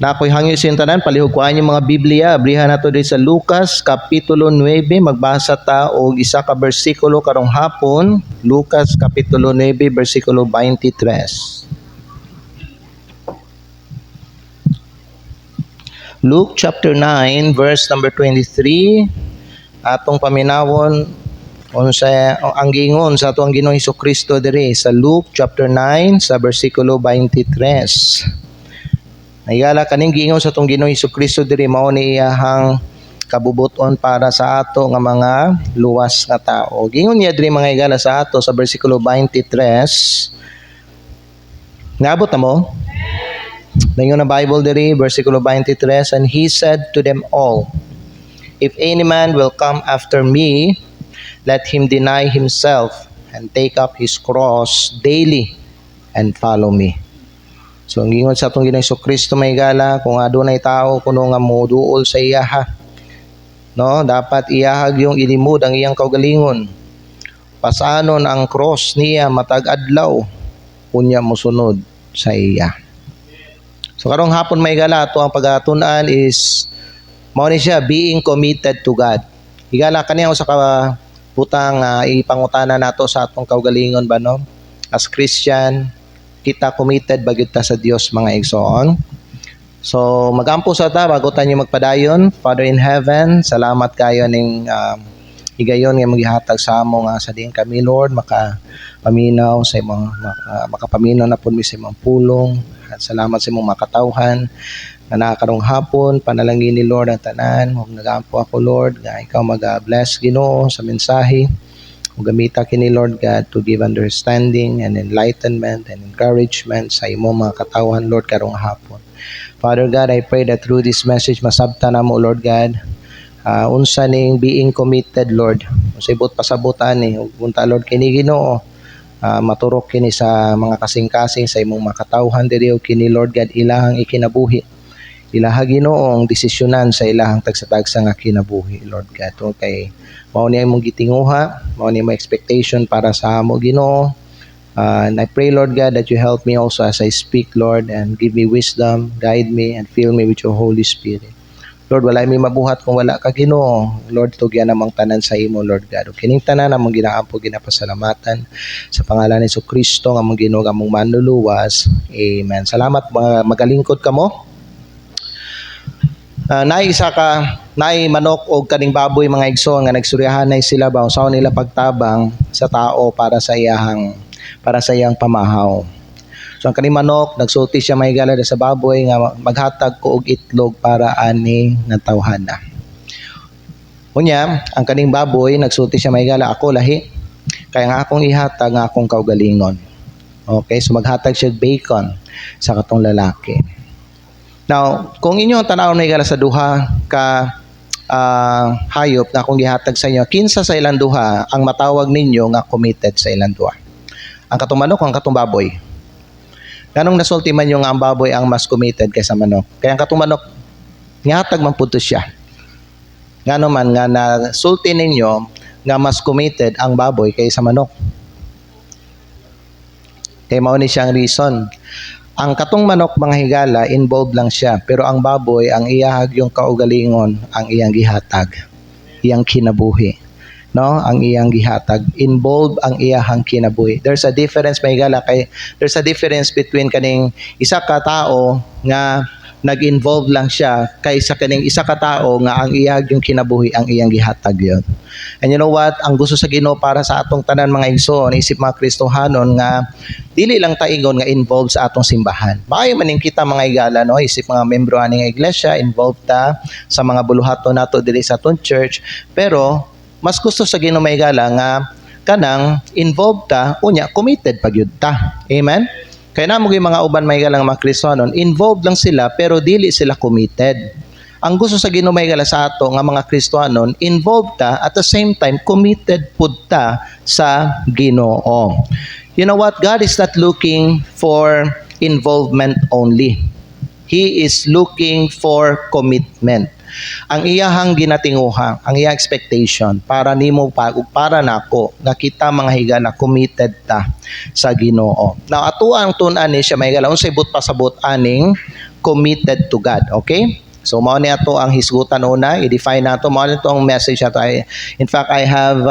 Na ako'y hangyo sa tanan, palihog ko yung mga Biblia, abrihan nato din sa Lucas Kapitulo 9, magbasa ta og isa ka bersikulo karong hapon, Lucas Kapitulo 9, bersikulo 23. Luke chapter 9, verse number 23, atong paminawon unsa ang gingon sa atong Ginoong Hesukristo diri sa Luke chapter 9 sa bersikulo 23. Nayala kaning gingon sa atong Ginoong Hesukristo diri mao ni iyahang kabubuton para sa ato nga mga luwas nga tao. Gingon niya diri mga higala sa ato sa bersikulo 23. Naabot na mo? Dayon na Bible diri, versikulo 23, and he said to them all, if any man will come after me, let him deny himself and take up his cross daily and follow me. So ang gingon sa atong Ginoong Hesukristo may gala, kung adunay tao kuno nga moduol sa iyaha, no, dapat iyahag yung ilimod ang iyang kaugalingon. Pasanon ang cross niya matag adlaw, unya mosunod sa iya. So karong hapon may gala ato ang pag-atun-an is mao ni siya being committed to God. Higala kaniya usa ka butang ipangutana nato sa atong kaugalingon ba no? As Christian, kita committed ba gyud ta sa Dios mga igsoon? So magampo sa ta bago tayo magpadayon. Father in heaven, salamat kayo ning higayon nga magihatag sa amo nga sa diin kami Lord makapaminaw sa imong makapaminaw na pud mi sa imong pulong. At salamat sa imong makatawhan na nakakarong hapon, panalangin ni Lord ang tanan. Huwag nagampo ako Lord, nga ikaw mag-bless Ginoo sa mensahe. Huwag gamita kini Lord God to give understanding and enlightenment and encouragement sa imong mga katawhan Lord karong hapon. Father God, I pray that through this message masabta na mo Lord God, unsa ning being committed Lord. Unsa ibot pasabutan ni, unta Lord kini Ginoo. Maturok kini sa mga kasing-kasing sa imong makatawhan diri o kini Lord God ilahang ikinabuhi. Ilaha Ginoong desisyonan sa ilahang tagsa-tagsa nga kinabuhi Lord God. O kay mao ni imong gitinguha, mao ni imong expectation para sa amo Ginoo. And I pray Lord God that you help me also as I speak Lord and give me wisdom, guide me and fill me with your Holy Spirit. Lord, wala mi mabuhat kung wala ka Ginoo. Lord, tugyan namang tanan sa imo, Lord God. O kining tanan namang ginaampo ginapasalamatan sa pangalan ni Jesucristo nga mong Ginoo nga mong manluluwas. Amen. Salamat mga magalingkod kamo. Nay manok og kaning baboy mga igsoon nga nagsuryahanay sila ba usaw nila pagtabang sa tao para sa iyang pamahaw. So ang kaning manok nagsulti siya mahigala sa baboy nga maghatag ko og itlog para ani nga tawhana. Unya, ang kaning baboy nagsulti siya mahigala ako lahi kaya nga akong ihatag nga akong kaugalingon. Okay, so maghatag siya bacon sa katong lalaki. Now, kung inyo tanaw mahigala sa duha ka hayop na akong gihatag sa inyo, kinsa sa ilang duha ang matawag ninyo nga committed sa ilang duha? Ang katong manok o ang katong baboy? Ganong nasulti man yung ang baboy ang mas committed kaysa manok. Kaya ang katong manok, ngihatag man punto siya. Gano man nga nasulti ninyo nga mas committed ang baboy kaysa manok. Kaya mao ni siyang reason. Ang katong manok mga higala, involved lang siya. Pero ang baboy, ang iyahag yung kaugalingon, ang iyang gihatag. Iyang kinabuhi. No, ang iyang gihatag, involved ang iyahang kinabuhi. There's a difference there's a difference between kaning isa ka tao nga nag-involve lang siya kaysa kaning isa ka tao nga ang iyahag yung kinabuhi, ang iyang gihatag yon. And you know what, ang gusto sa Ginoo para sa atong tanan mga igsoon, isip mga Kristohanon nga dili lang taingon nga involved sa atong simbahan. Maayo man kita mga igala no, isip mga membro aning iglesia, involved ta sa mga buluhaton nato diri sa atong church, pero mas gusto sa Ginoo may gala nga kanang involved ta unya committed pagyud ta. Amen. Kaya namo gyud mga uban may gala nga mga Kristiyanon, involved lang sila pero dili sila committed. Ang gusto sa Ginoo may gala sa ato nga mga Kristiyanon, involved ta at the same time committed pud ta sa Ginoo. You know what? God is not looking for involvement only. He is looking for commitment. Ang iyahang ginatinguha, ang iyang expectation para nimo pa ug para nako nga kita mga higala committed ta sa Ginoo. Now ato ang tun-an ni siya mahigala unsay but pasabot aning committed to God. Okay? So mao ni ato ang hisgutan una, i-define nato mao ni ang message ato. In fact, I have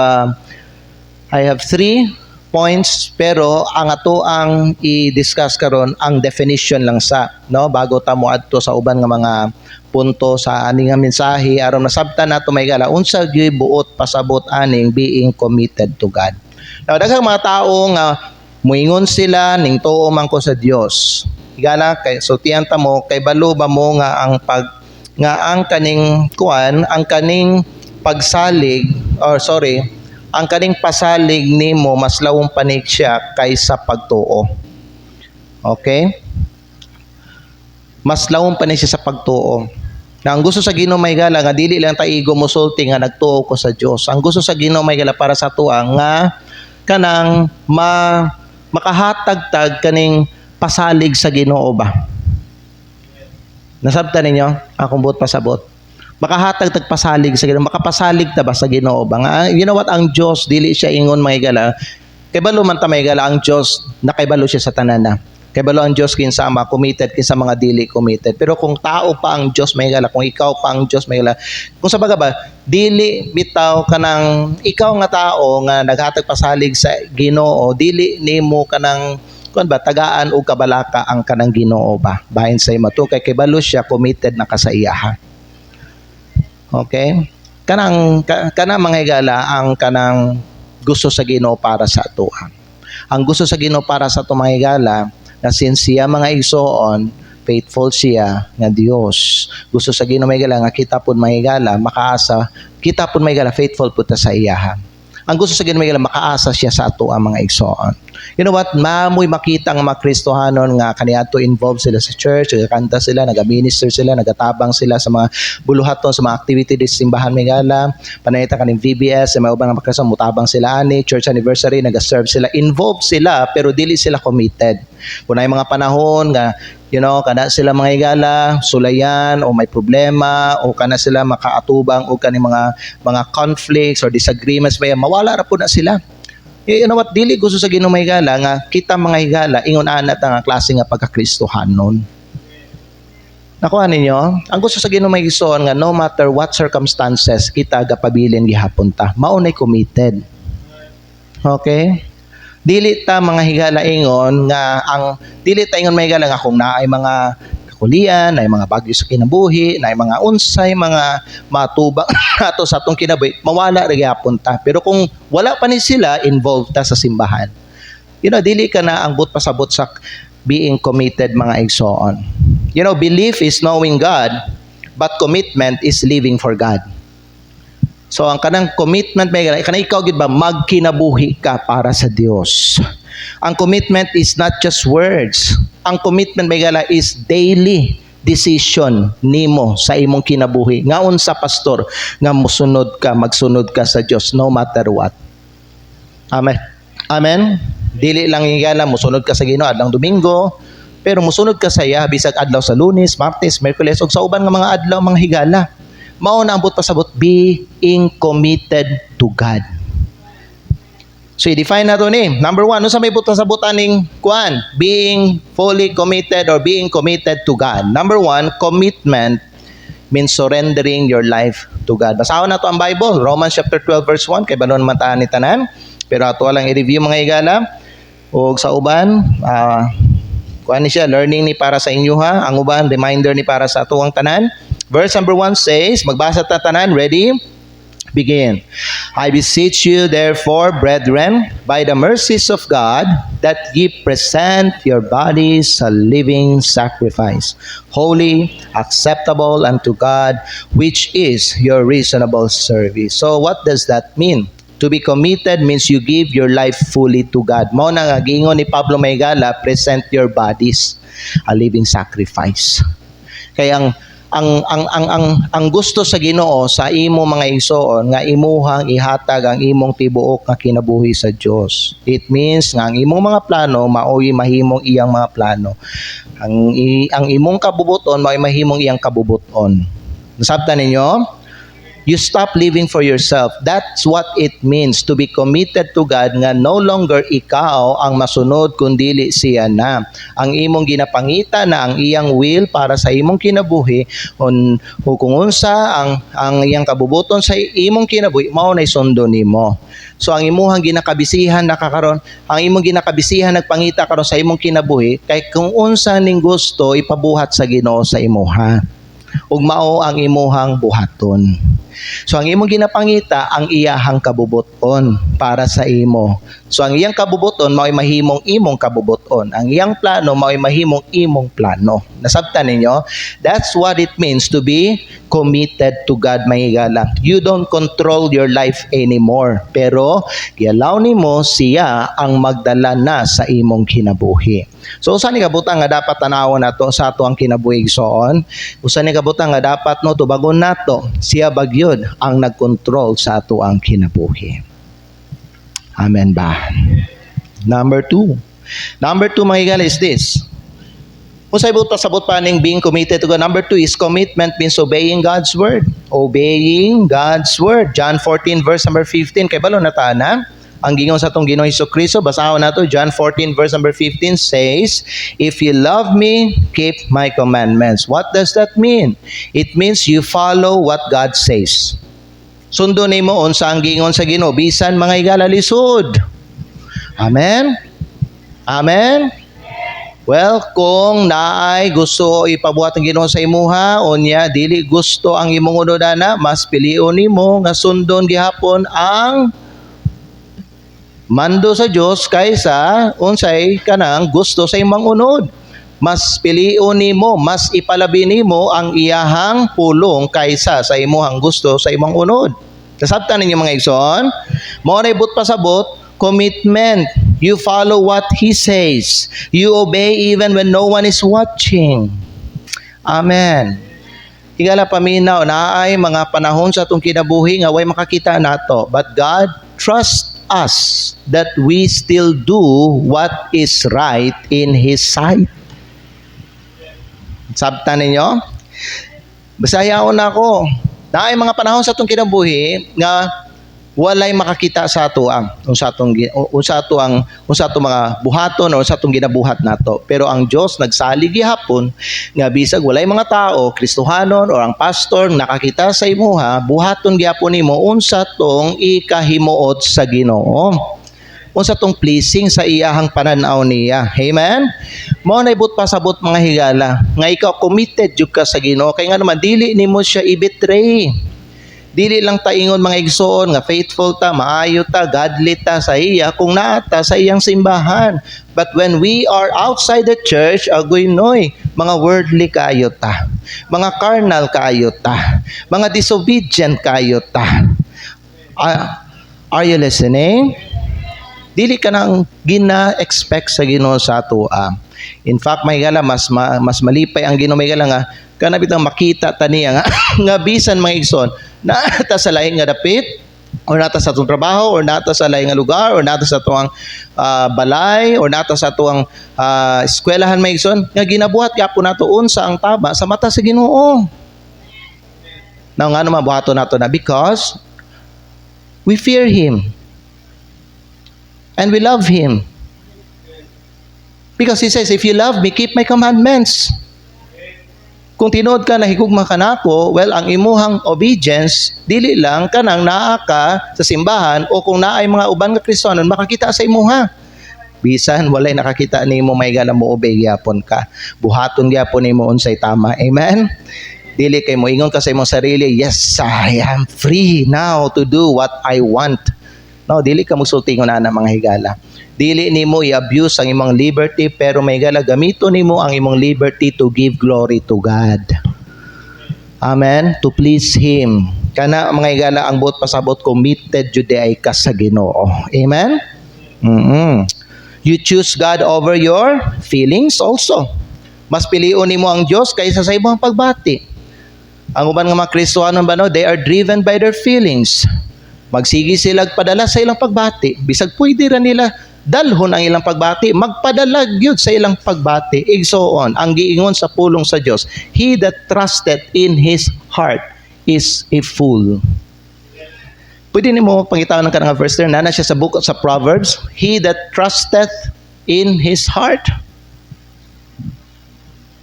3 points, pero ang ato ang i-discuss karon ang definition lang sa, no, bago ta moadto sa uban nga mga punto sa aning nga mensahe aron masabtan nato may gala unsa gyud buot pasabot aning being committed to God. Now daghang mga tawo nga muingon sila ning tuo man ko sa Dios. Higala kay so tiyan ta mo kay balo ba mo nga ang kaning pagsalig ang kaning pasalig nimo mas lawong panik siya kaysa pagtuo. Okay? Mas lawong panik siya sa pagtuo. Na ang gusto sa Ginoo may gala nga dili lang ta igo mosulti nga nagtuo ko sa Dios. Ang gusto sa Ginoo may gala para sa tuwa nga kanang makahatag-tag kaning pasalig sa Ginoo ba. Nasabtan ninyo akong buot pasabot. Makahatag tagpasalig sa Ginoo, makapasalig ta ba sa Ginoo ba nga you know what, ang Dios dili siya ingon may gala kay balo man ta may gala ang Dios nakaibalo siya sa tanan na kay balo ang Dios kinsa ang committed kinsa mga dili committed, pero kung tao pa ang Dios may gala, kung ikaw pa ang Dios may gala, kung sa baga ba dili bitaw kanang ikaw nga tao nga naghatag pasalig sa Ginoo, dili nimo kanang tagaan o kabalaka ang kanang Ginoo ba bahin sa imo to kay balo siya committed na ka sa iya. Okay? Kanang mga higala ang kanang gusto sa Ginoo para sa ato. Ang gusto sa Ginoo para sa ato mga higala na siya mga igsoon, faithful siya nga Dios. Gusto sa Ginoo mga higala nga kita pud mga higala makaasa, kita pud mga higala faithful pud ta sa iya. Ang gusto sa Ginoo mga higala makaasa siya sa ato ang mga igsoon. You know what? Mamoy makita ang mga Kristohanon nga kaniadto involved sila sa church, nagakanta sila, nagaminister sila, nagatabang sila sa mga buluhaton, sa mga activity sa simbahan may gala, panayta kaning VBS, sa mga ubang mga Kristohanon, mutabang sila ani, church anniversary, nagaserve sila, involved sila, pero dili sila committed. Kung ay mga panahon nga kana sila mga higala, sulayan o may problema o kana sila makaatubang o kaning mga conflicts or disagreements may mawala ra pud na sila. You know what, dili gusto sa Ginoo may higala nga kita mga higala ingon ana ta nga klase nga pagka-Kristohanon. Nakuha ninyo? Ang gusto sa Ginoo may igsoon nga no matter what circumstances kita gapabilin gihapon ta. Maunay committed. Okay? Dili ta mga higala ingon nga dili ta ingon may higala nga kung naay mga kakulian, naay mga bagyo sa kinabuhi, naay mga unsay mga matubang nato sa atong kinabuhi, mawala ra gyapon ta. Pero kung wala pa ni sila involved ta sa simbahan, dili ka na ang but pasabot sa being committed mga igsoon. Belief is knowing God, but commitment is living for God. So ang kanang commitment may kanang ikaw gid ba magkinabuhi ka para sa Dios. Ang commitment is not just words. Ang commitment may gala is daily decision nimo sa imong kinabuhi. Ngaon sa pastor nga magsunod ka sa Dios no matter what. Amen. Amen. Dili lang higala mosunod ka sa Ginoo adlong Domingo, pero mosunod ka sa iya bisag adlaw sa Lunes, Martes, Miyerkules ug sa uban nga mga adlaw mga higala. Mao na ang but pasabot being committed to God. So i-define nato ni. Number 1, unsa may but pasabot aning kuan? Being fully committed or being committed to God. Number 1, commitment means surrendering your life to God. Basahon nato ang Bible, Romans chapter 12 verse 1 kay banon man ta ni tanan. Pero ato lang i-review mga higala. Og sa uban, kuan ni siya learning ni para sa inyo ha. Ang uban reminder ni para sa atuang tanan. Verse number 1 says, magbasa ta tanan, ready? Begin. I beseech you therefore, brethren, by the mercies of God, that ye present your bodies a living sacrifice, holy, acceptable unto God, which is your reasonable service. So what does that mean? To be committed means you give your life fully to God. Mao na nga giingon ni Pablo Maygala, present your bodies a living sacrifice. Kaya ang gusto sa Ginoo sa imo mga igsoon nga imuhang ihatag ang imong tibuok nga kinabuhi sa Dios. It means nga ang imong mga plano maoy mahimong iyang mga plano. Ang imong kabubuton maoy mahimong iyang kabubuton. Nasabtan ninyo? You stop living for yourself. That's what it means to be committed to God, nga no longer ikaw ang masunod kundili siya na. Ang imong ginapangita na ang iyang will para sa imong kinabuhi o kung unsa ang iyang kabubuton sa imong kinabuhi mao nay sundo nimo. So ang imuhang ginakabisihan nakakaron, ang imong ginakabisihan nagpangita karon sa imong kinabuhi kay kung unsa ning gusto ipabuhat sa Ginoo sa imuha. Ug mao ang imuhang buhaton. So ang imong ginapangita ang iyahang kabubuton para sa imo. So ang iyang kabubuton mao'y mahimong imong kabubuton. Ang iyang plano mao'y mahimong imong plano. Nasabtan ninyo? That's what it means to be committed to God, mga higala. You don't control your life anymore. Pero gialaw nimo siya ang magdala na sa imong kinabuhi. So usa ni kabutang nga dapat tanawon nato sa ato ang kinabuhi igsoon. Usa ni kabutang nga dapat no tubagon nato siya bagyod ang nagkontrol sa ato ang kinabuhi. Amen ba? Number two, mga higala, is this. Kung sabot pa ning being committed to God. Number two is commitment means obeying God's word. Obeying God's word. John 14 verse number 15. Kay balo na ta na ang gingon sa atong Ginoo Hesukristo. Basahon nato John 14 verse number 15 says, "If you love me, keep my commandments." What does that mean? It means you follow what God says. Sundo nimo unsa ang gingon sa Ginoo bisan mga higala lisod. Amen. Amen. Well, kung naay gusto ipabuhat ang Ginoo sa imuha, unya dili gusto ang imong unodana, mas pilion nimo nga sundon gihapon ang mando sa Dios kaysa unsay kanang gusto sa imong unod. Mas pilion nimo, mas ipalabi nimo ang iyahang pulong kaysa sa imong gusto sa imong unod. Nasabtan ninyo mga igsoon? Mao na ibut pasabot, commitment. You follow what He says. You obey even when no one is watching. Amen. Higala paminaw, naay mga panahon sa atong kinabuhi nga way makakita nato. But God trusts us that we still do what is right in His sight. Sabtan ninyo? Basayaon ako. Naay mga panahon sa atong kinabuhi nga walay makakita sa ato ang unsa atong mga buhaton o unsa atong ginabuhat nato. Pero ang Dios nagsalig gihapon nga bisag walay mga tao, Kristohanon o ang pastor nakakita sa imuha, buhaton gihapon nimo unsa tong ikahimuot sa Ginoo. Unsa tong pleasing sa iyahang pananaw niya. Amen. Mao na ibut pasabot mga higala nga ikaw committed jud ka sa Ginoo kay nga naman dili nimo siya i-betray. Dili lang ta ingon mga igsoon nga faithful ta, maayo ta, godly ta sa iya kung naata sa iyang simbahan. But when we are outside the church, agoy noy, mga worldly kayo ta, mga carnal kayo ta, mga disobedient kayo ta. Are you listening? Dili ka nang gina-expect sa Ginoo sa atoa. In fact, may gala mas malipay ang Ginoo may gala nga kanabit ang makita ta niya nga nga bisan mga igsoon naata sa laing nga dapit or nata sa atong trabaho or nata sa laing nga lugar or nata sa atong balay or nata sa atong eskwelahan mga igsoon nga ginabuhat gyapon nato unsa ang tama sa mata sa Ginoo. Now nga naman buhaton nato na because we fear Him. And we love Him. Because He says, if you love me, keep my commandments. Kung tinuod ka na higugma ka nako, well, ang imuhang obedience, dili lang kanang naa ka sa simbahan o kung naay mga uban nga Kristohanon, makakita sa imuha. Bisan, walay nakakita ni mo may gala mo obey gyapon ka. Buhaton gyapon ni mo unsay tama. Amen? Dili kay mo ingon ka sa imong sarili, yes, I am free now to do what I want. No, dili ka musultingon na mga higala. Dili nimo i-abuse ang imong liberty pero may higala gamito nimo ang imong liberty to give glory to God. Amen. To please Him. Kana mga higala ang buot pasabot committed jud ay ka sa Ginoo. Amen. You choose God over your feelings also. Mas pilion nimo ang Dios kaysa sa imong pagbati. Ang uban nga mga Kristohanon ba no, they are driven by their feelings. Magsigi sila padala sa ilang pagbati. Bisag pwede ra nila dalhon ang ilang pagbati. Magpadala gyud sa ilang pagbati. Igsoon, ang giingon sa pulong sa Dios, he that trusted in his heart, is a fool. Pwede nimo pangitawan ng kanang verse there, nana siya sa Proverbs, he that trusteth in his heart.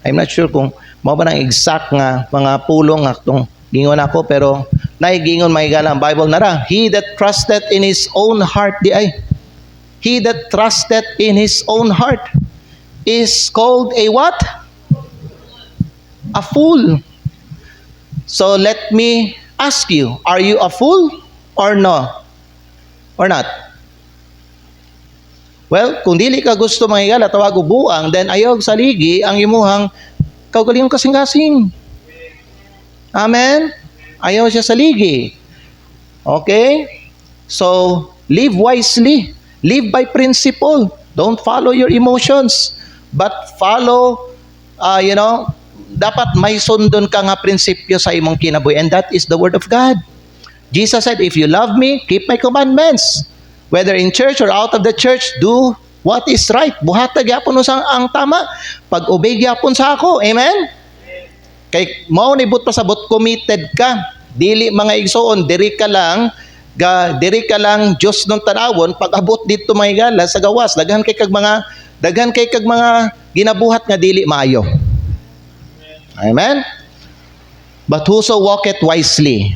I'm not sure kung mao ba nang exact nga mga pulong nga itong gingon ako, pero naigingon mahigala ang Bible nara, he that trusteth in his own heart di ay. He that trusteth in his own heart is called a what? A fool. So let me ask you, are you a fool or no? Or not? Well, kung dili ka gusto mahigala tawag og buang, then ayaw saligi ang imuhang kaugalingong kasing-kasing. Amen? Ayaw siya saligi. Okay? So, live wisely. Live by principle. Don't follow your emotions, but follow, dapat may sundon ka nga prinsipyo sa imong kinabuhi, and that is the Word of God. Jesus said, if you love me, keep my commandments. Whether in church or out of the church, do what is right. Buhatag yapon sa ang tama. Pag-obey yapon sa ako. Amen? Kay mao ni but pasabot, committed ka. Dili mga igsoon, diri ka lang Diyos nung tanawon, pag-abot dito mahigala sa gawas, daghan kay kag mga ginabuhat nga dili maayo. Amen? But whoso walketh wisely,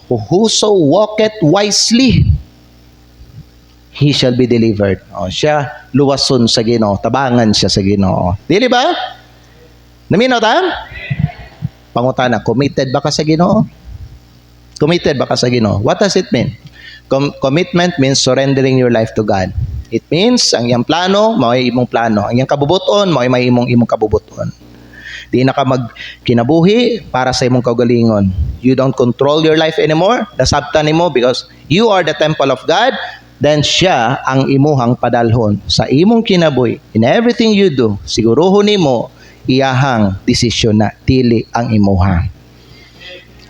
whoso walketh wisely, he shall be delivered. Siya luwason sa Ginoo, tabangan siya sa Ginoo. Dili ba? Naminaw ta? Pangutana, committed ba ka sa Ginoo? Committed ba ka sa Ginoo? What does it mean? Commitment means surrendering your life to God. It means ang iyang plano, mao'y imong plano. Ang iyang kabubuton, mao'y may imong kabubuton. Di na ka magkinabuhi para sa imong kaugalingon. You don't control your life anymore. Nasabtan nimo because you are the temple of God. Then siya ang imuhang padalhon sa imong kinabuhi. In everything you do, siguruhon nimo iyahang desisyon na dili ang imuha.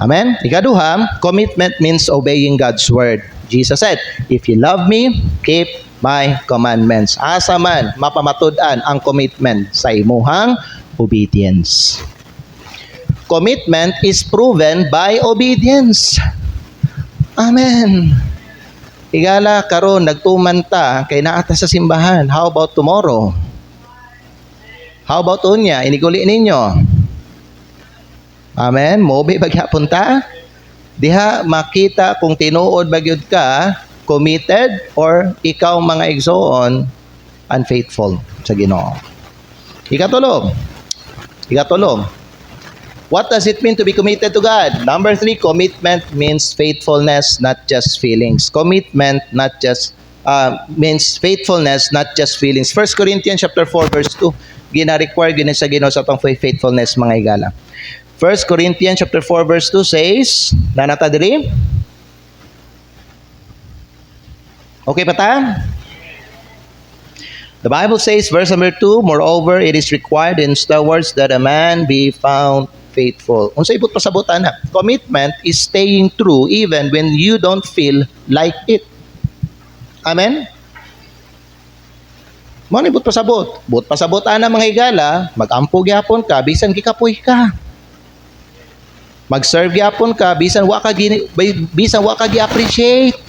Amen? Ikaduha, commitment means obeying God's word. Jesus said, if you love me, keep my commandments. Asa man mapamatud-an ang commitment sa imuhang obedience. Commitment is proven by obedience. Amen. Igala karon nagtuman ta kay naata sa simbahan. How about tomorrow? How about unya? Iniguli ninyo. Amen. Mobi bagyapon ta. Diha makita kung tinuod bagyod ka, committed, or ikaw mga igsoon unfaithful sa Ginoo. Ikatulog. What does it mean to be committed to God? Number 3, commitment means faithfulness, not just feelings. Commitment not just means faithfulness, not just feelings. 1 Corinthians chapter 4 verse 2, gina-require gini sa Ginoo sa atong faithfulness mga igala. 1 Corinthians chapter 4 verse 2 says, nanata diri? Okay pa ta? The Bible says, verse number 2, moreover, it is required in stewards that a man be found faithful. Unsay ibut pasabot ana? Commitment is staying true even when you don't feel like it. Amen? Mao ni ibut pasabot. But pasabot ana mga higala, mag-ampo gyapon ka bisan gikapoy ka. Mag-serve gyapon ka bisan wa ka gi-appreciate.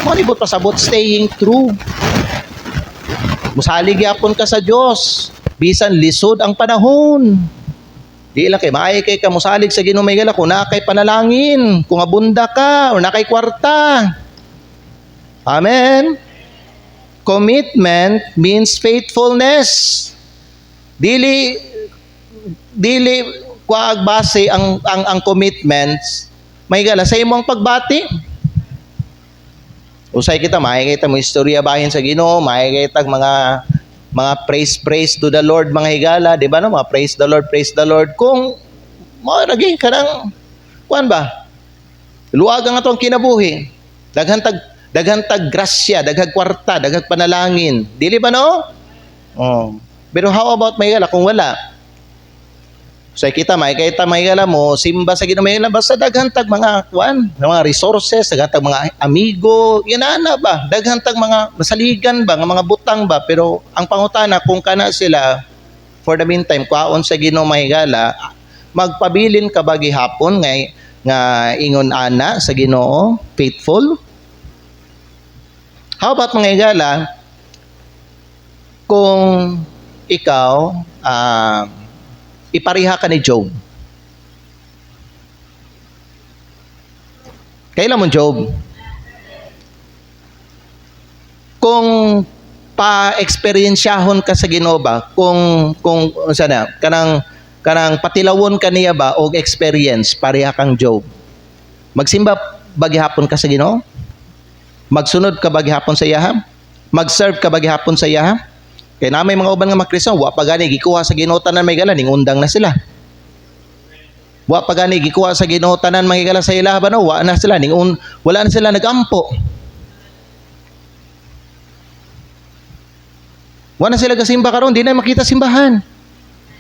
Mao ni ibut pasabot, staying true. Musalig gyapon ka sa Dios bisan lisod ang panahon. Di lang kay maay kay ka musalig sa Ginoo may gala kung naa kay panalangin, kung abunda ka o naa kay kwarta. Amen. Commitment means faithfulness. Dili kuag base ang commitments may gala sa imong pagbati. Usay kita maay kita mo istorya bahin sa Ginoo, maay kita mga praise to the Lord mga higala, di ba no? Mga praise the Lord. Kung mao lagi kanang kuan ba? Luwag ang atong kinabuhi. Daghan tag grasya, daghag kwarta, daghag panalangin. Dili ba no? Oh. Pero how about may higala kung wala? So kita may gala mo simba sa Ginoo may gala basta daghan tag mga kuan, mga resources, daghan tag mga amigo, inana ba? Daghan tag mga masaligan ba, nga mga butang ba, pero ang pangutana kung kana sila for the meantime kuhaon sa Ginoo may gala, magpabilin ka ba gihapon nga ingon ana sa Ginoo, faithful? How about mga higala, kung ikaw ipariha ka ni Job? Kailan mo Job? Kung pa-eksperyensyahon ka sa Ginoo ba, kung sana kanang patilawon ka niya ba og experience pareha kang Job, magsimba ba gihapon ka sa Ginoo? Magsunod ka ba gihapon sa iya? Mag-serve ka ba gihapon sa iya? Kay na may mga uban nga mga Kristiyan, wa pa gani gikuha sa Ginoo tanan may gala, ning undang na sila. Wa pa gani gikuha sa Ginoo tanan mga higala sa ila ba no, wa na sila wala na sila nagampo. Wa na sila gasimba karon, di na makita simbahan.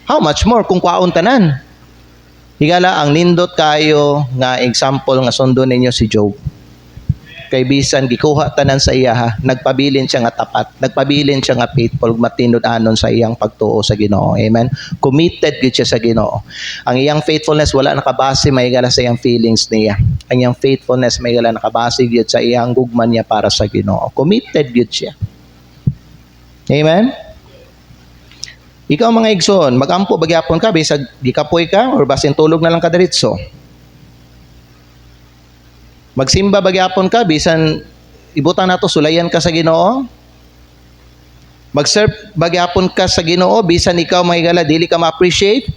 How much more kung kwaon tanan? Higala, ang nindot kayo nga example nga sundo ninyo si Job. Kay bisan gikuha tanan sa iya, nagpabilin siya nga tapat, nagpabilin siya nga faithful, matinod anon sa iyang pagtuo sa Ginoo. Amen. Committed gid siya sa Ginoo. Ang iyang faithfulness wala nakabase mahigala sa iyang feelings niya. Ang iyang faithfulness mahigala nakabase gid sa iyang gugma niya para sa Ginoo. Committed gid siya. Amen? Ikaw mga igsoon, magampo bagyapon ka, bisag di kapoy ka, or basin tulog na lang ka diretso. Magsimba bagyapon ka, bisan ibutan nato, sulayan ka sa Ginoo. Mag-serve bagyapon ka sa Ginoo, bisan ikaw mga higala, dili ka ma-appreciate.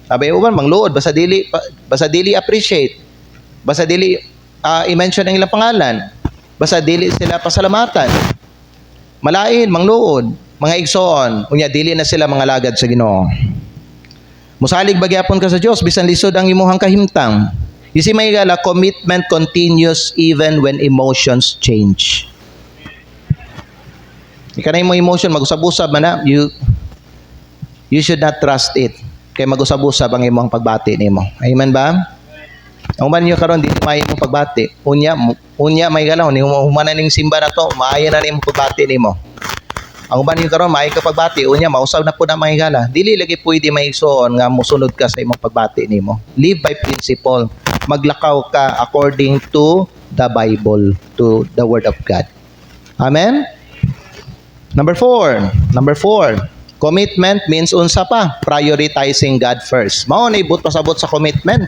Sabi uban, mangluod, basta dili appreciate. Basta dili i-mention ang ilang pangalan. Basta dili sila pasalamatan. Malain, mangluod, mga igsoon, unya dili na sila mga lagad sa Ginoo. Musalig bagyapon ka sa Dios bisan lisod ang imuhang kahimtang. You see, may higala, commitment continues even when emotions change. Ika na imong emotion, mag-usab-usab man na, you should not trust it. Kay mag-usab-usab ang imong pagbati nimo. Amen ba? Ang man niyo karon di may imong pagbati. Unya may higala, humanan ning simba na to, maayo na nimong pagbati nimo. Ang uban niyo karon maayo ka pagbati, unya mausaw na po na mga higala. Dili lagi pwede may igsoon nga mosunod ka sa imong pagbati nimo. Live by principle. Maglakaw ka according to the Bible, to the Word of God. Amen? Number four. Commitment means unsa pa? Prioritizing God first. Mao na ibut pasabot sa commitment.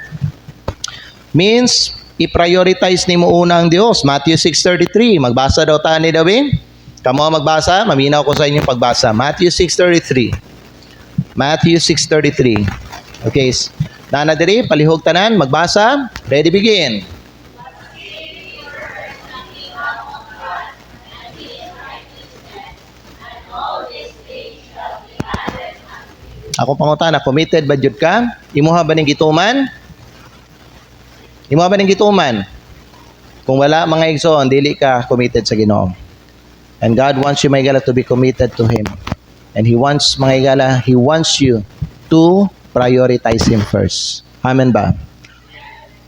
Means i-prioritize nimo una ang Dios. Matthew 6:33. Magbasa daw ta ni David. Kamo magbasa, maminaw ko sa inyong pagbasa. Matthew 6:33. Matthew 6:33. Okay. Nana diri, palihog tanan, magbasa. Ready, begin. Ako pangutana, committed ba jud ka? Imuha ba ning gituman? Imuha ba ning gituman? Kung wala mga igsoon, dili ka committed sa Ginoo. And God wants you, mga higala, to be committed to Him. And He wants, mga higala, He wants you to prioritize Him first. Amen ba?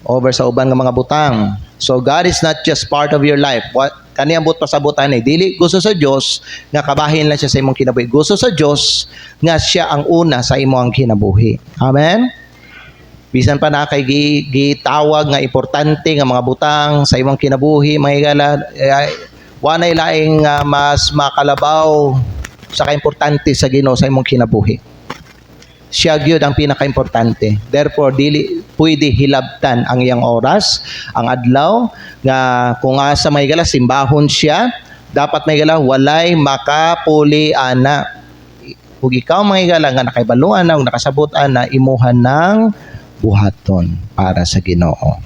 Over sa uban nga mga butang. So God is not just part of your life. What kaniyang but pasabutan ni dili gusto sa Dios nga kabahin lang siya sa imong kinabuhi. Gusto sa Dios nga siya ang una sa imong kinabuhi. Amen. Bisan pa na kay gitawag nga importante nga mga butang sa imong kinabuhi, mga higala, wa na ilaing mas makalabaw sa kaimportante sa Ginoo sa imong kinabuhi. Siya gyud ang pinaka-importante. Therefore, dili pwede hilabtan ang iyang oras, ang adlaw, nga kung asa may higala, simbahon siya, dapat may higala, walay makapuli ana. Kung ikaw mga higala, nga nakaibaluan na, nakasabutan na, imuhan ng buhaton para sa Ginoo.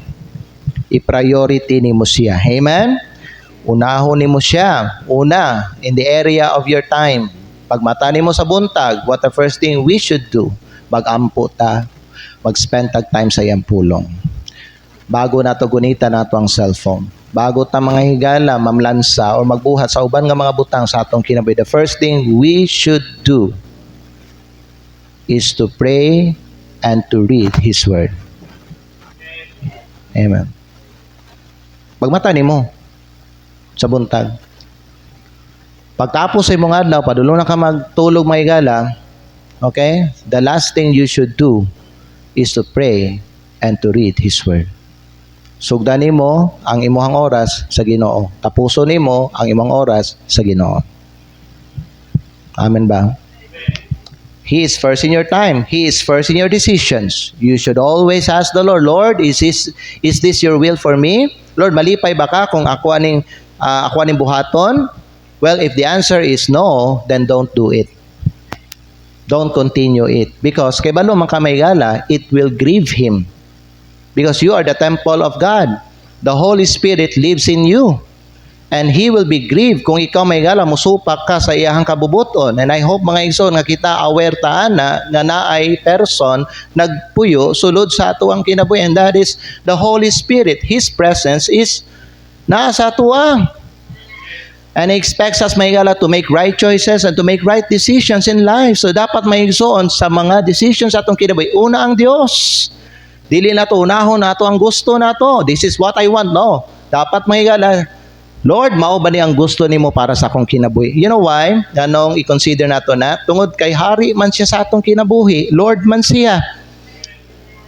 I-priority nimo siya. Amen? Unahon nimo siya. Una, in the area of your time. Pag mata nimo sa buntag, what the first thing we should do? Mag-ampo ta, mag-spend tag time sa iyang pulong. Bago nato gunita nato ang cellphone. Bago ta mga higala, mamlansa o magbuhat sa uban nga mga butang sa atong kinabuhi, the first thing we should do is to pray and to read His Word. Amen. Pagmata nimo sa buntag. Pagtapos sa imong adlaw, padulo na ka magtulog mga higala, okay? The last thing you should do is to pray and to read His Word. Sugdan nimo ang imong oras sa Ginoo. Tapuso nimo ang imong oras sa Ginoo. Amen ba? He is first in your time. He is first in your decisions. You should always ask the Lord, Lord, is this your will for me? Lord, malipay ba ka kung ako aning buhaton? Well, if the answer is no, then don't do it. Don't continue it. Because kay balo man ka maygala, it will grieve Him. Because you are the temple of God. The Holy Spirit lives in you. And He will be grieved kung ikaw maygala, musupak ka sa iyahang kabubuton. And I hope mga igsoon nga kita aware taan na naay person nagpuyo sulod sa ato ang kinabuhi. And that is the Holy Spirit. His presence is nasa atua. And He expects us maygala to make right choices and to make right decisions in life. So dapat may igsoon sa mga decisions atong kinabuhi. Una ang Dios. Dili na to, unahon na to ang gusto na to. This is what I want, no? Dapat maygala, Lord, mao ba ni ang gusto nimo para sa akong kinabuhi? You know why? Ganong i-consider nato na, tungod kay hari man siya sa atong kinabuhi, Lord man siya.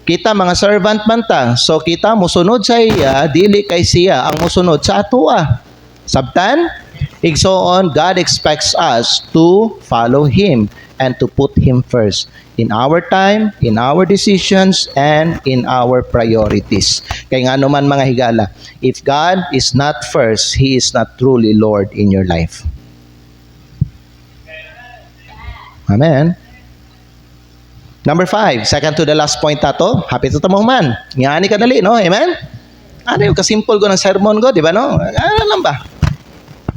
Kita mga servant man ta. So kita musunod sa iya, dili kay siya ang musunod sa atoa. Sabtan? Igsoon, God expects us to follow Him and to put Him first in our time, in our decisions, and in our priorities. Kaya nga naman mga higala, if God is not first, He is not truly Lord in your life. Amen. Number 5, second to the last point ato, happy to tamong man. Ngani ka dali, no? Amen? Ano yung kasimple ko ng sermon ko, di ba, no? Ano lang ba?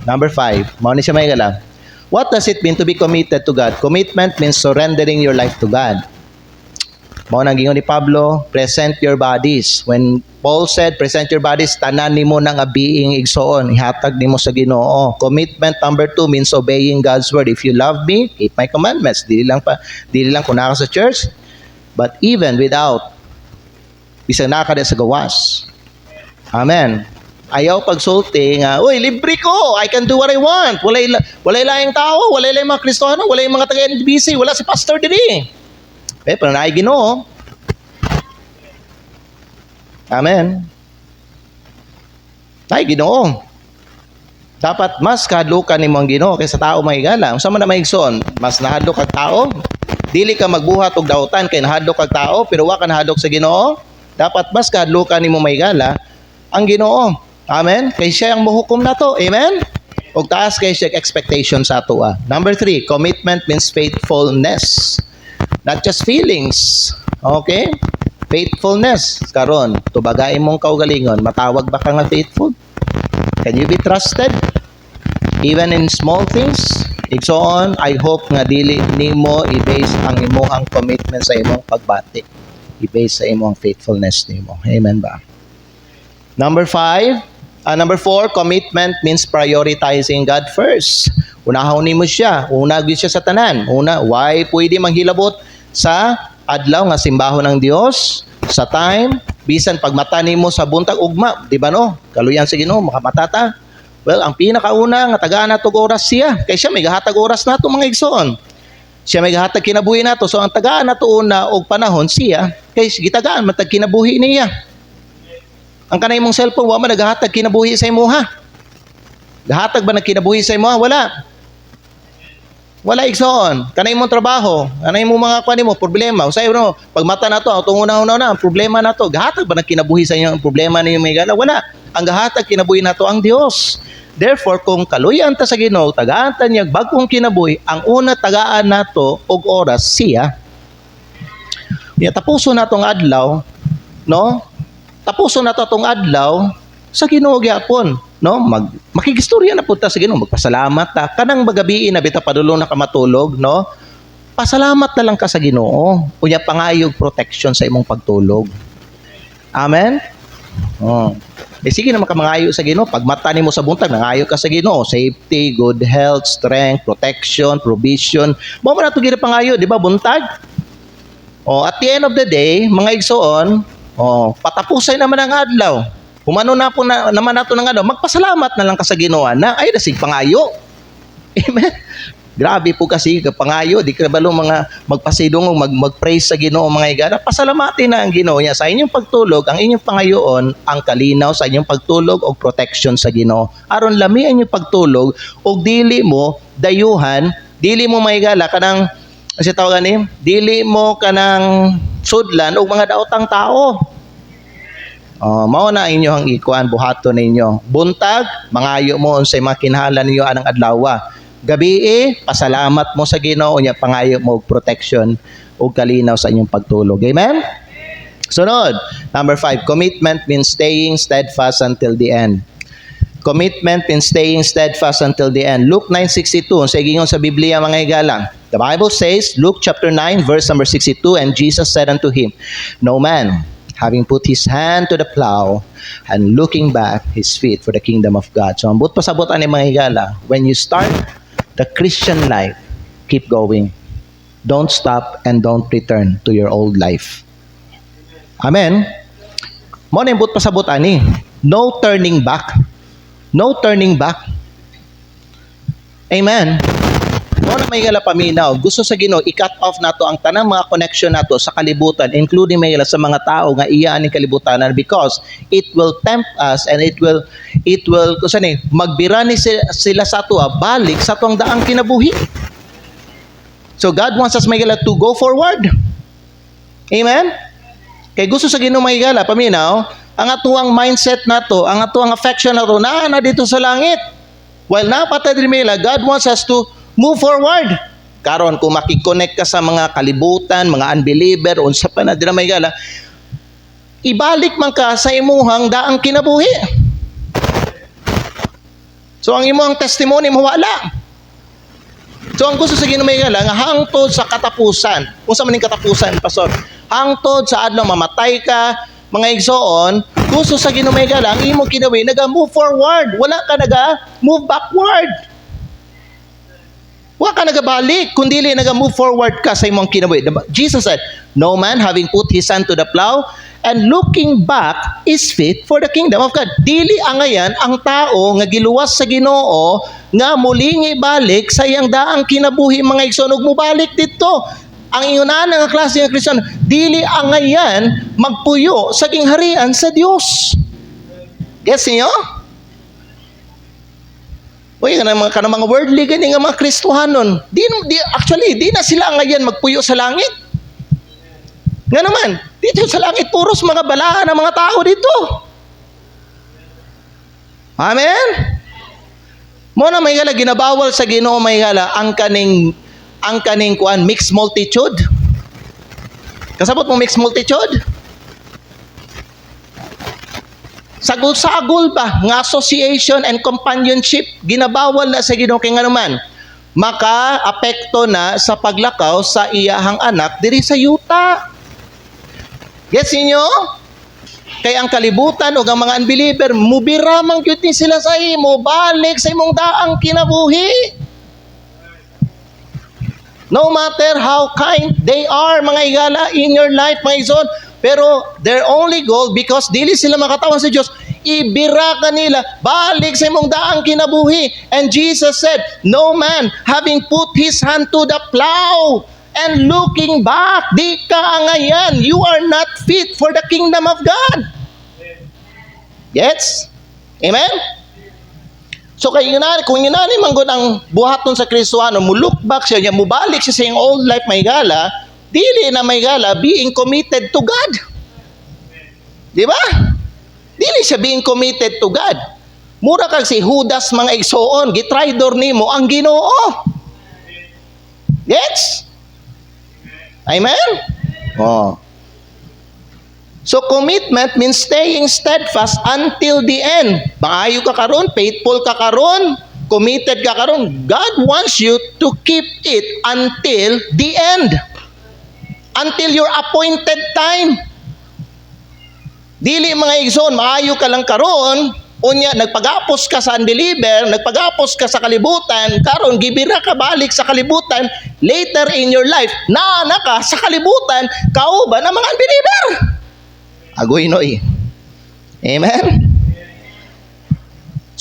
Number 5, mao ni siya may gala. What does it mean to be committed to God? Commitment means surrendering your life to God. Mao nang gingon ni Pablo, present your bodies. When Paul said, present your bodies, tanan nimo nang abiing igsoon, ihatag nimo sa Ginoo. Commitment number 2 means obeying God's word. If you love me, keep my commandments. Dili lang kung naka sa church, but even without, bisag naka sa gawas. Amen. Ayaw pagsulti nga, uy, libre ko, I can do what I want. Walay laing tao, walay laing mga Kristiyano, walay mga taga-NBC, wala si pastor diri. Pero naay Ginoo. Amen. Naay Ginoo. Dapat mas kahadlukan nimo ang Ginoo kaysa tao mahigala. Unsa man na maigsoon, mas nahadlok kag tao. Dili ka magbuhat og dautan kay nahadlok kag tao, pero wa ka nahadlok sa Ginoo. Dapat mas kahadlukan nimo mahigala ang Ginoo. Amen? Kay siya ang muhukom na to. Amen? O taas kay siya expectation sa ato. Number 3, commitment means faithfulness. Not just feelings. Okay? Faithfulness. Karon, tubagain mong kaugalingon, matawag ba ka nga faithful? Can you be trusted? Even in small things? Igsoon, I hope nga dili nimo i-base ang imong commitment sa imong pagbati. I-base sa imong faithfulness nimo. Amen ba? Number 4, commitment means prioritizing God first. Unahon nimo siya, una gyud siya sa tanan. Why pwede manghilabot sa adlaw nga simbahon ng Dios sa time bisan pagmata nimo sa buntag ugma, di ba no? Kaluyan sa Ginoo makamatata. Well, ang pinakauna nga tagaan nato oras siya, kay siya may gahatag oras nato mga igsoon. Siya may gahatag kinabuhi nato, so ang tagaan nato una og panahon siya, kay gitagaan matag kinabuhi niya. Ang kanay mong cellphone, wa man nagahatag kinabuhi sa imuha. Gahatag ba nagkinabuhi sa imuha? Wala. Wala igsoon. Kanay mong trabaho, kanay mong mga kuan mo problema. Usay no, pag mata nato, atong una-una na ang problema nato. Gahatag ba nagkinabuhi sa inyo ang problema ninyo may gala? Wala. Ang gahatag kinabuhi nato ang Dios. Therefore, kung kaluyan ta sa Ginoo, tagaan ta niya bagong kinabuhi, ang una tagaan nato og oras siya. Tapuso natong adlaw, no? Tapuso na to atong adlaw sa Ginoo gyapon, no? Makigistorya na punta sa Ginoo, magpasalamat ta. Kanang magabi na bita padulong na ka matulog, no? Pasalamat na lang ka sa Ginoo. Unya pangayog protection sa imong pagtulog. Amen. Oh. Sige na makamangayo sa Ginoo. Pag mata nimo sa buntag, nangayo ka sa Ginoo. Safety, good health, strength, protection, provision. Mo man ato gid pangayo, di ba, buntag? Oh, at the end of the day, mga igsoon, patapusay naman ang adlaw. Humano na po naman nato ng magpasalamat na lang ka sa Ginoo na ay dasig pangayo. Amen. Grabe po kasi kapangayo, di ka balo mga magpasidong mag-praise sa Ginoo mga igala. Pasalamatin na ang Ginoo niya sa inyong pagtulog, ang inyong pangayoon ang kalinaw sa inyong pagtulog o protection sa Ginoo. Aron lami ang inyong pagtulog og dili mo dayuhan, dili mo mga igala kanang kasi tawagan ni, dili mo kanang sudlan og mga daotang tao. Mao na inyong ikuan buhaton ninyo. Buntag, mangayo mo unsay makinahanglan ninyo anang adlaw. Gabi, pasalamat mo sa Ginoo nya pangayo mo og protection og kalinaw sa inyong pagtulog. Amen? Sunod, number 5, commitment means staying steadfast until the end. Commitment means staying steadfast until the end. Luke 9:62, sa gingon sa Biblia mga higala. The Bible says, Luke chapter 9, verse number 62, and Jesus said unto him, No man, having put his hand to the plow and looking back, his feet for the kingdom of God. So, ambot pasabot ani mga higala, when you start the Christian life, keep going. Don't stop and don't return to your old life. Amen? Mo na ambot pasabot ani. No turning back. No turning back. Amen? Mo na may gala paminaw, gusto sa Ginoo i-cut off nato ang tanang mga connection nato sa kalibutan, including may gala sa mga tao nga iya aning kalibutanan, because it will tempt us and it will kusani magbira ni sila sa ato balik sa tuang daang kinabuhi. So God wants us may gala to go forward. Amen? Kay gusto sa Ginoo may gala paminaw, ang atuang mindset nato, ang atuang affection nato na dito sa langit. While napatay din may God wants us to move forward. Karon kung makikonnect ka sa mga kalibutan, mga unbeliever, unsa pa na dira may gala, ibalik man ka sa imuhang daang kinabuhi. So ang imuhang testimony mawala. So ang gusto sa Ginoo may gala nga hangtod sa katapusan. Unsa man ning katapusan, pastor? Hangtod sa adlaw mamatay ka, mga igsoon, gusto sa Ginoo may gala ang imong kinabuhi naga-move forward. Wala ka naga-move backward. Wa ka nagabalik, kundi naga-move forward ka sa imong kinabuhi. Jesus said, No man having put his hand to the plow and looking back is fit for the kingdom of God. Dili angayan ang tao nga giluwas sa Ginoo nga mulingi balik sa iyang daang kinabuhi mga igsoon ug mubalik dito. Ang iunahan nga klase ng Kristiyan, dili angayan magpuyo sa gingharian sa Dios. Yes niyo? Uy, kanang mga worldly gani nga mga Kristohanon, di na sila ngayon magpuyo sa langit. Nga naman, dito sa langit puros mga balaan ng mga tao dito. Amen? Mo na may gala ginabawal sa Ginoo may gala ang kaning kuan mixed multitude. Kasabot mo mixed multitude? Sagol-sagol ba nga association and companionship ginabawal na sa Ginoo kay nga naman maka-apekto na sa paglakaw sa iyahang anak diri sa yuta. Yes inyo? Kay ang kalibutan o ang mga unbeliever mubira man gyud ni sila sa imo balik sa imong daang kinabuhi. No matter how kind they are mga igala in your life mga igsoon, pero their only goal, because dili sila makatawan sa Diyos, ibira ka nila, balik sa imong daang kinabuhi. And Jesus said, No man having put his hand to the plow and looking back, di ka angayan, you are not fit for the kingdom of God. Yes? Amen? So kung yunani manggod ang buhaton sa Kristohano, mo look back siya, mubalik siya sa iyong old life may gala, dili na may gala being committed to God. Di ba? Dili siya being committed to God. Mura kang si Judas mga igsoon, gitraidor nimo ang Ginoo. Yes? Amen? Oh. So commitment means staying steadfast until the end. Maayo ka karon, faithful ka karon, committed ka karon. God wants you to keep it until the end. Until your appointed time. Dili mga igsoon, maayo ka lang karon, unya nagpagapos ka sa unbeliever, nagpagapos ka sa kalibutan, karon gibira ka balik sa kalibutan, later in your life, naana ka sa kalibutan, kauban ang mga unbeliever. Agoy noy. Amen?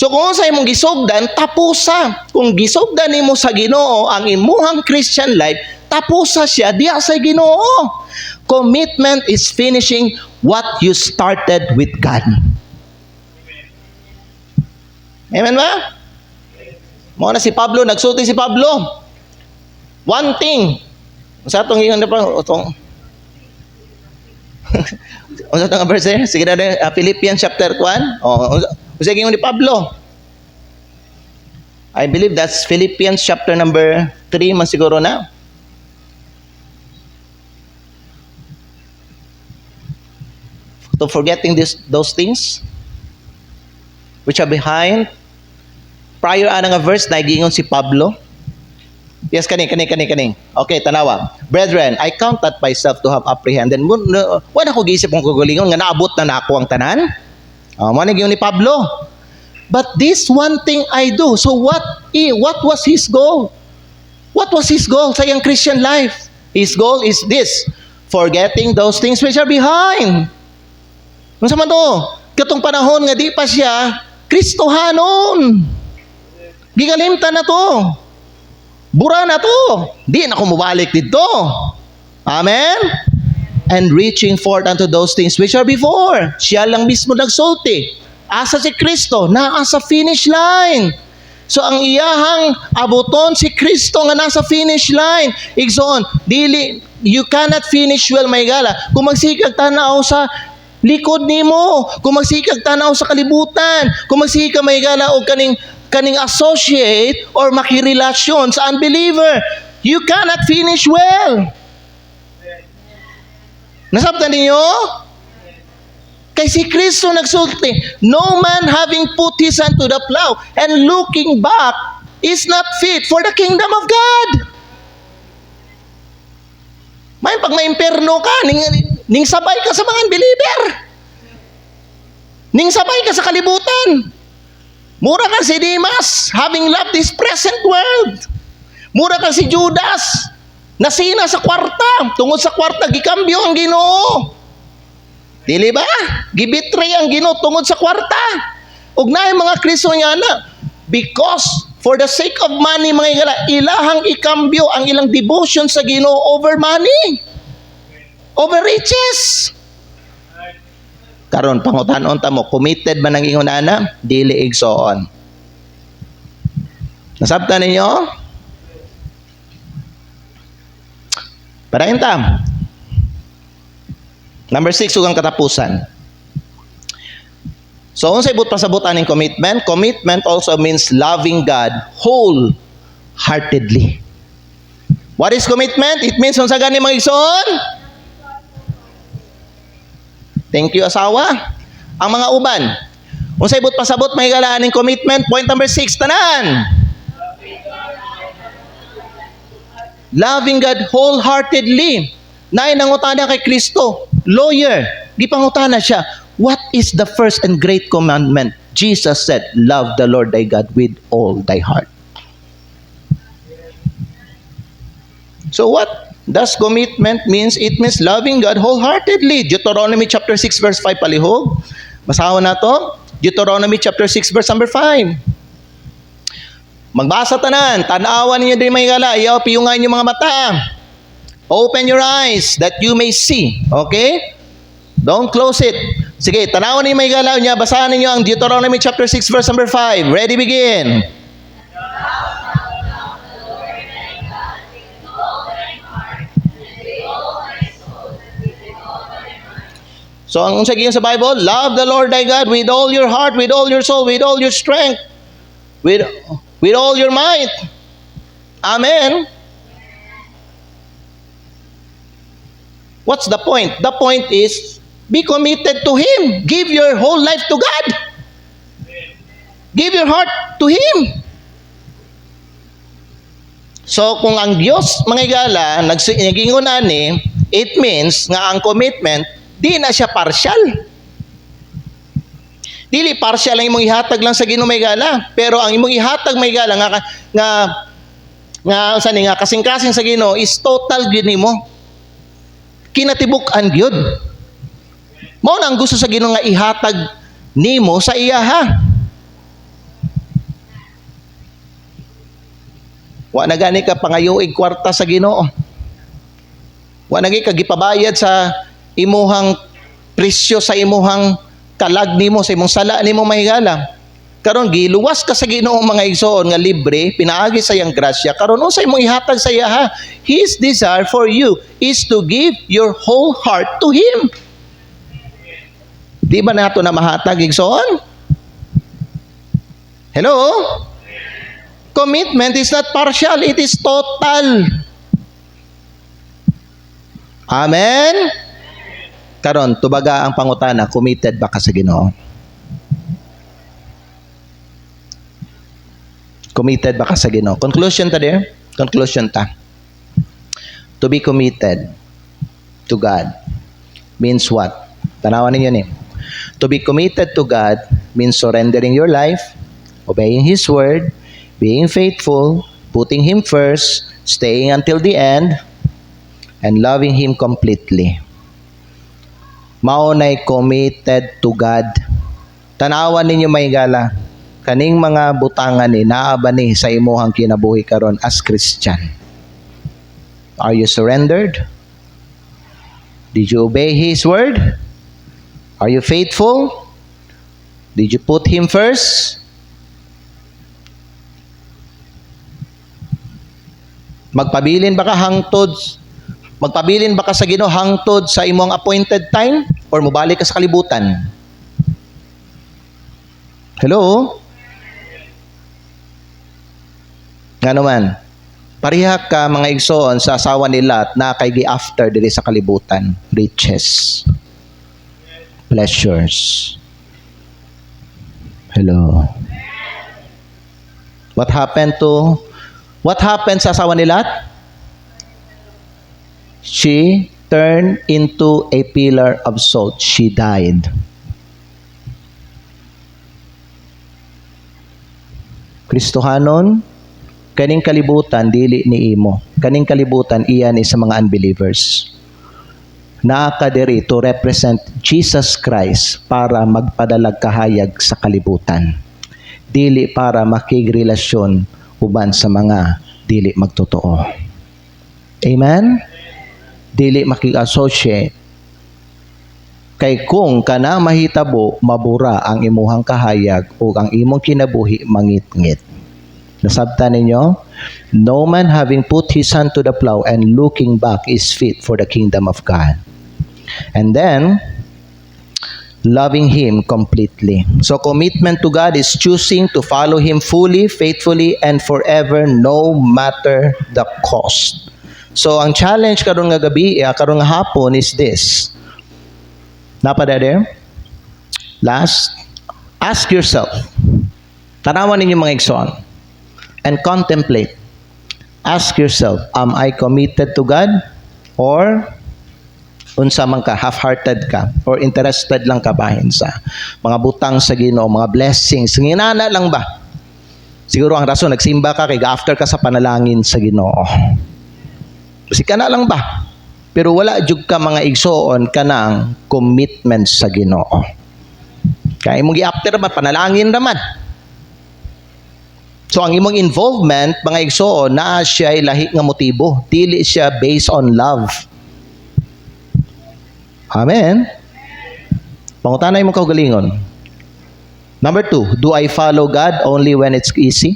So kung sa imong gisugdan, tapusa. Kung gisugdan nimo sa Ginoo ang imuhang Christian life, tapusa siya diha sa Ginoo. Commitment is finishing what you started with God. Amen ba? Mo na si Pablo, nagsulti si Pablo. One thing. Sa atong ingon pa utong Unsa tong verse? Sige na Philippians chapter 1. Oh, usa gingon ni Pablo. I believe that's Philippians chapter number 3 man siguro na. To forgetting those things which are behind. Prior ana nga verse na gingon si Pablo. Yes, kani. Okay, tanawa. Brethren, I count that myself to have apprehended. Wala ko giisip kung kagalingon nga naabot na nako ang tanan. Mo ni ni Pablo. But this one thing I do. So what was his goal? What was his goal sa iyang Christian life? His goal is this: forgetting those things which are behind. Unsa man to? Katong panahon nga di pa siya Kristohanon. Gigalimtan na to. Bura na to. Di na ko mabalik dito. Amen? And reaching forth unto those things which are before. Siya lang mismo nagsulti. Asa si Kristo, naa sa finish line. So ang iyahang abuton si Kristo nga nasa finish line. Igsoon, dili, you cannot finish well, may gala. Kung magsikag tanaw sa likod nimo, kung magsikag tanaw sa kalibutan, kung magsikag may gala o kaning associate or makirelasyon sa unbeliever, you cannot finish well. Nasabtan ninyo? Kay si Kristo nagsulti, no man having put his hand to the plow and looking back is not fit for the kingdom of God. May pag maimperno ka, ning sabay ka sa mga unbeliever. Ning sabay ka sa kalibutan. Mura ka si Demas, having loved this present world. Mura ka si Judas, nasina sa kwarta. Tungod sa kwarta, gikambyo ang Ginoo. Dili ba? Gibitray ang Ginoo tungod sa kwarta. Ug naay mga Kristiyano, because for the sake of money, mga igala, ilahang ikambyo ang ilang devotion sa Ginoo over money, over riches. Karon pangutan-on ta mo, committed ba nang ingon ana? Dili igsoon. Nasabtan ninyo? Parahin ta. Number 6, ugang katapusan. So, unsay but pasabutan ng commitment? Commitment also means loving God wholeheartedly. What is commitment? It means unsa gani mga igsoon? Thank you, asawa. Ang mga uban, unsay but pasabot may galaan ng commitment? Point number 6, tanan. Loving God wholeheartedly. Naay nangutana kay Kristo, lawyer, di pangutana siya, what is the first and great commandment? Jesus said, love the Lord thy God with all thy heart. So what does commitment means? It means loving God wholeheartedly. Deuteronomy chapter 6 verse 5 palihog. Basahon na to. Deuteronomy chapter 6 verse number 5. Magbasa tanan, tanawan ninyo din may gala, ayaw piyungan yung mga mata. Open your eyes that you may see. Okay? Don't close it. Sige, tanawan ninyo may gala niya, basahan ninyo ang Deuteronomy chapter 6 verse number 5. Ready, begin. So, ang unsa giyon sa Bible, love the Lord thy God with all your heart, with all your soul, with all your strength, with all your might. Amen. What's the point? The point is, be committed to Him. Give your whole life to God. Give your heart to Him. So, kung ang Diyos, mga igala, nagingon ani, it means nga ang commitment, di na siya partial. Dili partial lang imong ihatag lang sa Ginoo may gala, pero ang imong ihatag may gala nga sani nga kasing-kasing sa Ginoo is total gyud nimo. Kinatibuk-an gyud. Mao na ang gusto sa Ginoo nga ihatag nimo sa iya ha. Wa na gani ka pangayuig kwarta sa Ginoo. Wa na gani ka gipabayad sa imuhang presyo sa imuhang kalag nimo sa imong sala nimo mahigala. Karon giluwas ka sa Ginoo mga igsoon nga libre, pinaagi sa iyang grasya. Karon unsay imong ihatag sa iya ha? His desire for you is to give your whole heart to Him. Di ba nato na mahatag igsoon? Hello? Commitment is not partial, it is total. Amen? Karon tubaga ang pangutana, committed ba ka sa Ginoo? Committed ba ka sa Ginoo? Conclusion ta there? Conclusion ta. To be committed to God means what? Tanawan ninyo ni. To be committed to God means surrendering your life, obeying His word, being faithful, putting Him first, staying until the end, and loving Him completely. Maunay committed to God. Tanawan ninyo mahigala. Kaning mga butangan ni naaba ni sa imuhang kinabuhi karon as Christian. Are you surrendered? Did you obey His word? Are you faithful? Did you put Him first? Magpabilin ba ka hangtod? Magpabilin ba ka sa Ginoo hangtod sa imong appointed time or mobalik ka sa kalibutan? Hello? Nga naman, pariha ka mga igsoon sa asawa ni Lot na kay gi-after diri sa kalibutan, riches, pleasures. Hello. What happened sa asawa ni Lot? She turned into a pillar of salt. She died. Kristohanon, kaning kalibutan dili ni imo. Kaning kalibutan iyan is sa mga unbelievers. Naa ka diri to represent Jesus Christ para magpadalag kahayag sa kalibutan. Dili para makigrelasyon uban sa mga dili magtotoo. Amen? Dili makig-associate. Kay kung kana mahitabo, mabura ang imuhang kahayag o ang imong kinabuhi mangit-ngit. Nasabtan ninyo? No man having put his hand to the plow and looking back is fit for the kingdom of God. And then, loving Him completely. So commitment to God is choosing to follow Him fully, faithfully, and forever no matter the cost. So ang challenge karon nga gabi, karon nga hapon is this. Napada there? Last, ask yourself, tanawan ninyo mga igsoon, and contemplate. Ask yourself, am I committed to God? Or unsa man ka, half-hearted ka, or interested lang ka bahin sa mga butang sa Ginoo, mga blessings, nginana lang ba? Siguro ang rason, nagsimba ka, kay after ka sa panalangin sa Ginoo. Kasi ka na lang ba? Pero wala jud ka mga igsoon ka ng commitment sa Ginoo. Kaya imong gi-after man, panalangin naman. So ang imong involvement, mga igsoon, naa siya lahi nga motibo. Dili siya based on love. Amen? Pangutanay mo kaugalingon. Number 2, do I follow God only when it's easy?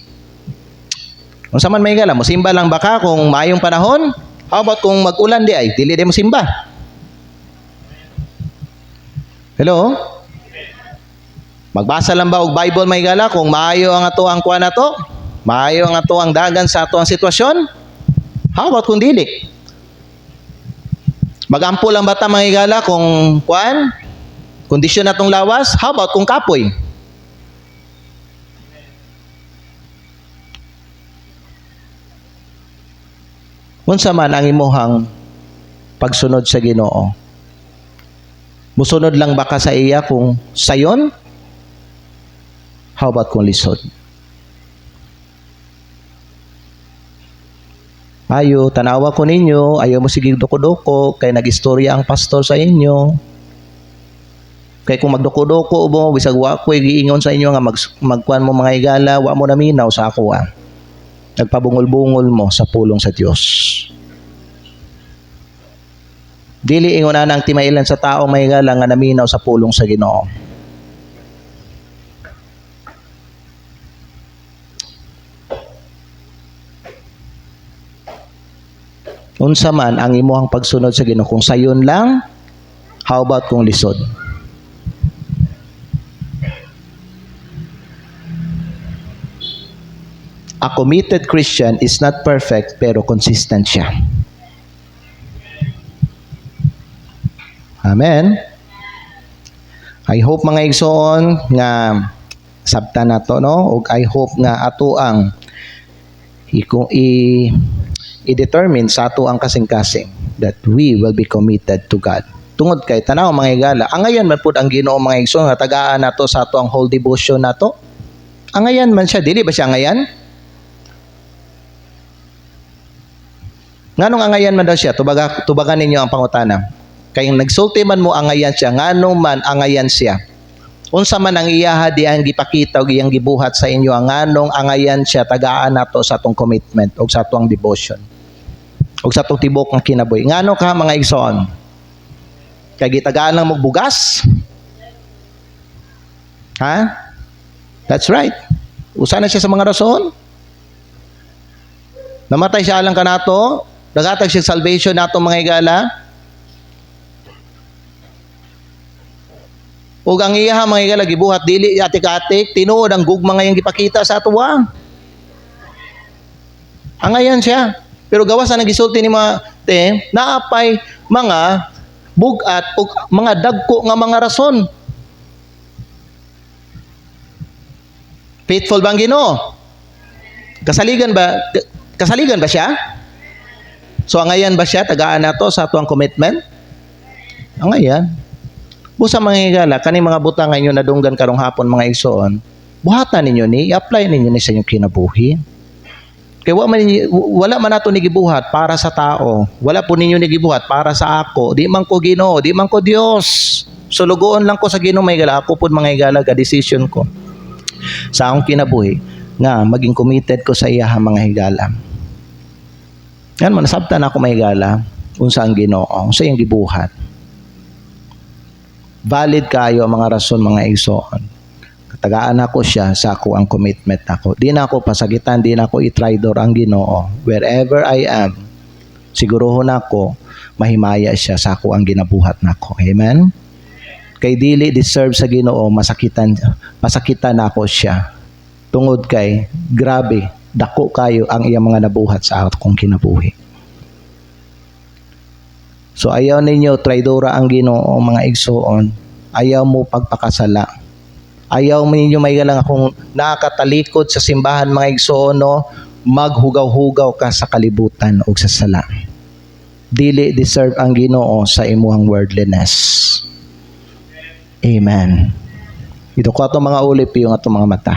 Kung saan man may gala, musimba lang ba ka kung maayong panahon? How about kung mag-ulan di ay, dili di mo simba? Hello? Magbasa lang ba og Bible may gala kung maayo ang ato ang kuan nato? Maayo ang ato ang dagan sa ato ang sitwasyon? How about kung dili? Magampo lang ba ta mga igala kung kuan? Kondisyon natong lawas? How about kung kapoy? Unsa man ang imuhang pagsunod sa Ginoo? Musunod lang ba ka sa iya kung sayon? How about kung lisod? Ayo, tanawa ko ninyo, ayaw mo sige doko-doko, kay nag-istorya ang pastor sa inyo. Kay kung magdoko-doko mo, bisag wa ko giingon sa inyo nga magkuan mo mga igala, wa mo naminaw sa ako . nagpabungol-bungol mo sa pulong sa Dios. Dili inguna nang timailan sa taong mahigala nga naminaw sa pulong sa Ginoo. Unsa man ang imuhang pagsunod sa Ginoo, kung sayon lang, how about kung lisod? A committed Christian is not perfect pero consistent siya. Amen. I hope mga igsoon nga sabta na to, no? Ug I hope nga ato ang i-determine sa ato ang kasing-kasing that we will be committed to God. Tungod kay tanaw mga higala, angayan man pud ang Ginoo mga igsoon nga tagaan nato sa ato ang whole devotion nato. Angayan man siya, dili ba siya angayan? Nganong angayan man daw siya? Tubagan ninyo ang pangutana. Kay nagsulti man mo angayan siya, nganong man angayan siya? Unsa man ang iyaha di ang gipakita ug iyang gibuhat sa inyo, ang nganong angayan siya tagaan nato sa atong commitment ug sa atong devotion ug sa atong tibok nga kinabuhi. Ngano ka mga igsoon? Kay gitagaan lang mo bugas? Ha? That's right. Usa na siya sa mga rason. Namatay siya alang kanato, dagatag siya salvation nato mga higala. Ug ang iyaha mga higala gibuhat dili atik-atik, tinuod ang gugma nga iyang gipakita sa atuwa. Angayan siya. Pero gawas na nagisulti ni mga naapay mga bugat ug mga dagko nga mga rason. Faithful bang Ginoo? Kasaligan ba siya? So angayan ba siya tagaan nato sa atuang commitment? Angayan. Busa mga higala kani mga butang nga inyo nadunggan karong hapon mga igsoon, buhatan ninyo ni, i-apply ninyo ni sa inyong kinabuhi. Kaya wala man nato ni gibuhat para sa tao. Wala po ninyo ni gibuhat para sa ako. Di man ko Ginoo, di man ko Dios. So lugoon lang ko sa Ginoo mga higala. Ako po mga higala ga decision ko sa akong kinabuhi nga maging committed ko sa iya mga higala. Yan man nasabtan ako mga higala unsa ang Ginoo, sa iyang gibuhat. Valid kayo ang mga rason mga igsoon. Katagaan ako siya sa ako ang commitment ako. Di na ako pasagitan, di na ako i-traidor ang Ginoo. Wherever I am, sigurohon ako mahimaya siya sa ako ang ginabuhat nako. Amen. Kay dili deserve sa Ginoo masakitan nako siya. Tungod kay grabe dako kayo ang iyang mga nabuhat sa akong kinabuhi. So ayaw ninyo traidora ang Ginoo mga igsoon. Ayaw mo pagpakasala. Ayaw mo ninyo may galang akong nakatalikod sa simbahan mga igsoon, no? Maghugaw-hugaw ka sa kalibutan o sa sala. Dili deserve ang Ginoo sa imuhang worldliness. Amen. Ito ko ato mga ulip yung ato mga mata.